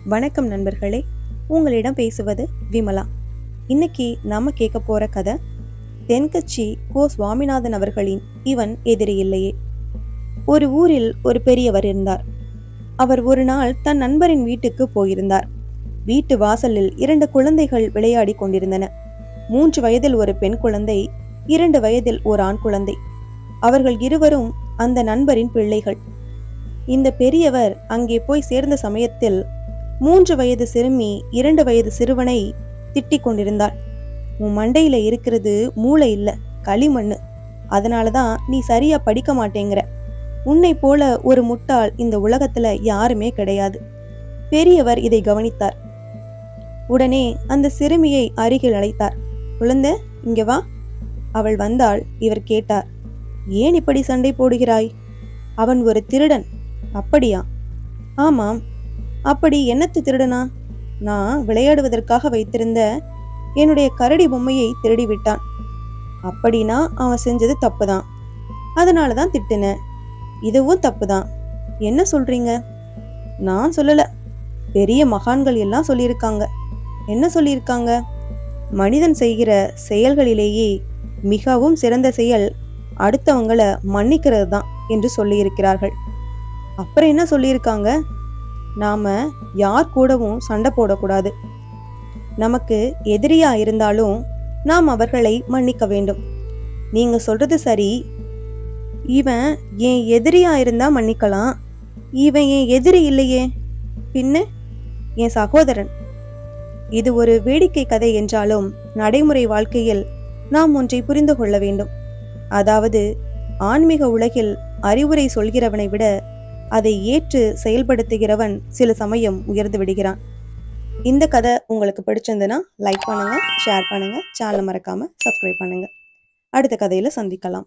வணக்கம் நண்பர்களே, உங்களிடம் பேசுவது விமலா. இன்னைக்கு நாம கேட்க போற கதை தென்கட்சி கோ சுவாமிநாதன் அவர்களின் இவன் எதிரி இல்லையே. ஒரு ஊரில் ஒரு பெரியவர் இருந்தார். அவர் ஒரு நாள் தன் நண்பரின் வீட்டுக்கு போயிருந்தார். வீட்டு வாசலில் 2 குழந்தைகள் விளையாடி கொண்டிருந்தன. 3 வயதில் ஒரு பெண் குழந்தை, 2 வயதில் ஒரு ஆண் குழந்தை. அவர்கள் இருவரும் அந்த நண்பரின் பிள்ளைகள். இந்த பெரியவர் அங்கே போய் சேர்ந்த சமயத்தில் 3 வயது சிறுமி 2 வயது சிறுவனை திட்டிக் கொண்டிருந்தாள். உன் மண்டையில இருக்கிறது மூளை இல்ல, களிமண்ணு. அதனாலதான் நீ சரியா படிக்க மாட்டேங்கிற. உன்னை போல ஒரு முட்டாள் இந்த உலகத்துல யாருமே கிடையாது. பெரியவர் இதை கவனித்தார். உடனே அந்த சிறுமியை அருகில் அழைத்தார். குழந்தை, இங்க வா. அவள் வந்தாள். இவர் கேட்டார், ஏன் இப்படி சண்டை போடுகிறாய்? அவன் ஒரு திருடன். அப்படியா? ஆமாம். அப்படி என்னத்து திருடனா? நான் விளையாடுவதற்காக வைத்திருந்த என்னுடைய கரடி பொம்மையை திருடி விட்டான். அப்படின்னா அவன் செஞ்சது தப்புதான். அதனாலதான் திட்டுன. இதுவும் தப்புதான். என்ன சொல்றீங்க? நான் சொல்லல, பெரிய மகான்கள் எல்லாம் சொல்லியிருக்காங்க. என்ன சொல்லியிருக்காங்க? மனிதன் செய்கிற செயல்களிலேயே மிகவும் சிறந்த செயல் அடுத்தவங்களை மன்னிக்கிறது தான் என்று சொல்லியிருக்கிறார்கள். அப்புறம் என்ன சொல்லியிருக்காங்க? நாம யார் கூடவும் சண்டை போடக்கூடாது. நமக்கு எதிரியா இருந்தாலும் நாம் அவர்களை மன்னிக்க வேண்டும். நீங்க சொல்றது சரி. இவன் என் எதிரியா இருந்தா மன்னிக்கலாம். இவன் என் எதிரி இல்லையே, பின்ன என் சகோதரன். இது ஒரு வேடிக்கை கதை என்றாலும் நடைமுறை வாழ்க்கையில் நாம் ஒன்றை புரிந்து கொள்ள வேண்டும். அதாவது, ஆன்மீக உலகில் அறிவுரை சொல்கிறவனை விட அதை ஏற்று செயல்படுத்துகிறவன் சில சமயம் உயர்ந்து விடுகிறான். இந்த கதை உங்களுக்கு பிடிச்சிருந்ததுன்னா லைக் பண்ணுங்க, ஷேர் பண்ணுங்க, சேனலை மறக்காம சப்ஸ்கிரைப் பண்ணுங்க. அடுத்த கதையில சந்திக்கலாம்.